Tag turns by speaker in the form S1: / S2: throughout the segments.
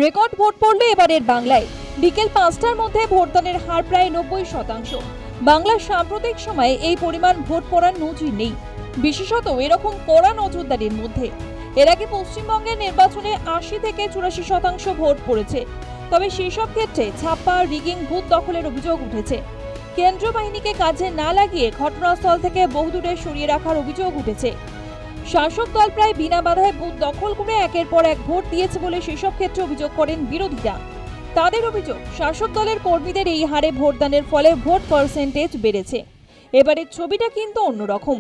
S1: Record vote পড়ল এবারের বাংলায়। বিকেল 5টার মধ্যে ভোটদানের হার প্রায় 90%। বাংলার সাম্প্রতিক সময়ে এই পরিমাণ ভোট পড়ার নজির নেই, বিশেষত এরকম কড়া নজরদারির মধ্যে। এর আগে পশ্চিমবঙ্গের নির্বাচনে 80 থেকে 84% ভোট পড়েছে। তবে সেসব ক্ষেত্রে ছাপ্পা, রিগিং, বুথ দখলের অভিযোগ উঠেছে। কেন্দ্রীয় বাহিনীকে কাজে না লাগিয়ে ঘটনাস্থল থেকে বহুদূরে সরিয়ে রাখার অভিযোগ উঠেছে। শাসক দল প্রায় বিনা বাধায় বুথ দখল করে একের পর এক ভোট দিয়েছে বলে সেসব ক্ষেত্রে অভিযোগ করেন বিরোধীরা। তাদের অভিযোগ, শাসক দলের কর্মীদের এই হারে ভোটদানের ফলে ভোট পার্সেন্টেজ বেড়েছে। এবারের ছবিটা কিন্তু অন্যরকম।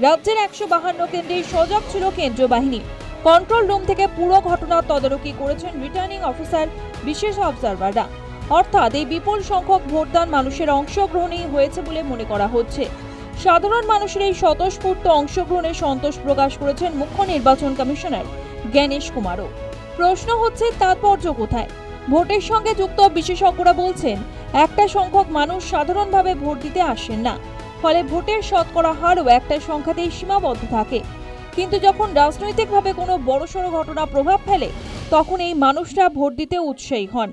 S1: রাজ্যের 152 কেন্দ্রে সজাগ ছিল কেন্দ্রীয় বাহিনী। কন্ট্রোল রুম থেকে পুরো ঘটনার তদারকি করেছেন রিটার্নিং অফিসার, বিশেষ অবজারভাররা। অর্থাৎ এই বিপুল সংখ্যক ভোটদান মানুষের অংশগ্রহণেই হয়েছে বলে মনে করা হচ্ছে। সাধারণ মানুষের এই স্বতঃস্ফূর্ত অংশগ্রহণে সন্তোষ প্রকাশ করেছেন মুখ্য নির্বাচন কমিশনার জ্ঞানেশ কুমারও। প্রশ্ন হচ্ছে, তাৎপর্য কোথায়? ভোটের সঙ্গে যুক্ত বিশেষজ্ঞরা বলছেন, একটা সংখ্যক মানুষ সাধারণভাবে ভোট দিতে আসেন না, ফলে ভোটের শতকরা হারও একটা সংখ্যাতেই সীমাবদ্ধ থাকে। কিন্তু যখন রাজনৈতিকভাবে কোনো বড়সড় ঘটনা প্রভাব ফেলে, তখন এই মানুষরা ভোট দিতে উৎসাহী হন।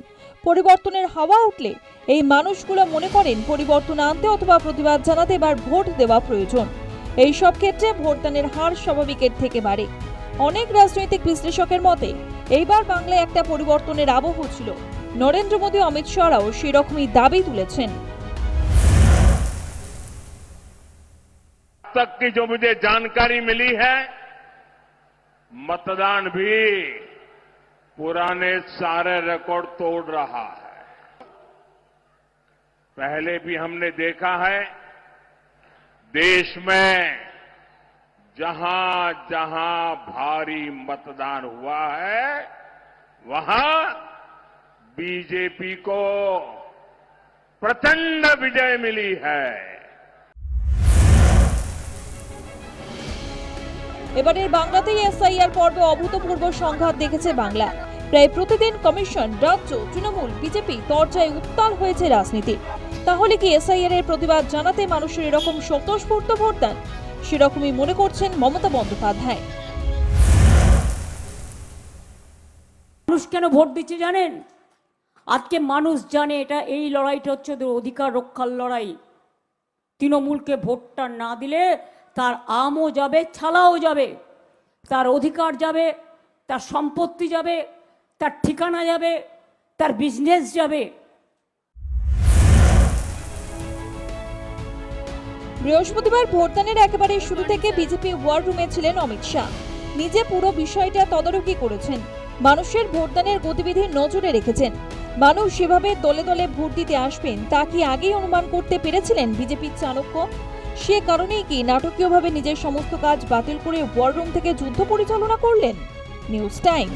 S1: পরিবর্তনের হাওয়া উঠলে এই মানুষগুলো মনে করেন পরিবর্তন আনতে অথবা প্রতিবাদ জানাতে এবার ভোট দেওয়া প্রয়োজন। এই সব ক্ষেত্রে ভোটদানের হার স্বাভাবিকের থেকে বাড়ে। অনেক রাজনৈতিক বিশ্লেষকের মতে এইবার বাংলায় একটা পরিবর্তনের আবহ ছিল। নরেন্দ্র মোদী, অমিত শাহরাও সেরকমই দাবি তুলেছেন।
S2: तक की जो मुझे जानकारी मिली है, मतदान भी पुराने सारे रिकॉर्ड तोड़ रहा है। पहले भी हमने देखा है, देश में जहां जहां भारी मतदान हुआ है, वहां बीजेपी को प्रचंड विजय मिली है।
S1: এবারের বাংলাতেই এসআইআর পর্বে অভূতপূর্ব সংঘাত দেখেছে বাংলা। প্রায় প্রতিদিন কমিশন, রাজ্য, তৃণমূল, বিজেপি তরজায় উত্তাল হয়েছে রাজনীতি। তাহলে কি এসআইআর এর প্রতিবাদ জানাতে মানুষের এরকম স্বতঃস্ফূর্ত ভোটদান? সেরকমই মনে করছেন মমতা বন্দ্যোপাধ্যায়।
S3: মানুষ কেন ভোট দিচ্ছে জানেন? আজকে মানুষ জানে এটা, এই লড়াইটা হচ্ছে ওদের অধিকার রক্ষার লড়াই। তৃণমূলকে ভোটটা না দিলে তার আমও যাবে, ছালাও যাবে, তার অধিকার যাবে, তার সম্পত্তি যাবে, তার ঠিকানা যাবে, তার বিজনেস যাবে।
S1: বৃহস্পতিবার ভোটদানের একেবারে শুরু থেকে বিজেপি ওয়ার রুমে ছিলেন অমিত শাহ। নিজে পুরো বিষয়টা তদারকি করেছেন। মানুষের ভোটদানের গতিবিধি নজরে রেখেছেন। মানুষ সেভাবে দলে দলে ভোট দিতে আসবেন তা কি আগেই অনুমান করতে পেরেছিলেন বিজেপির চাণক্য? সে কারণেই কি নাটকীয়ভাবে নিজের সমস্ত কাজ বাতিল করে ওয়ার রুম থেকে যুদ্ধ পরিচালনা করলেন? News time.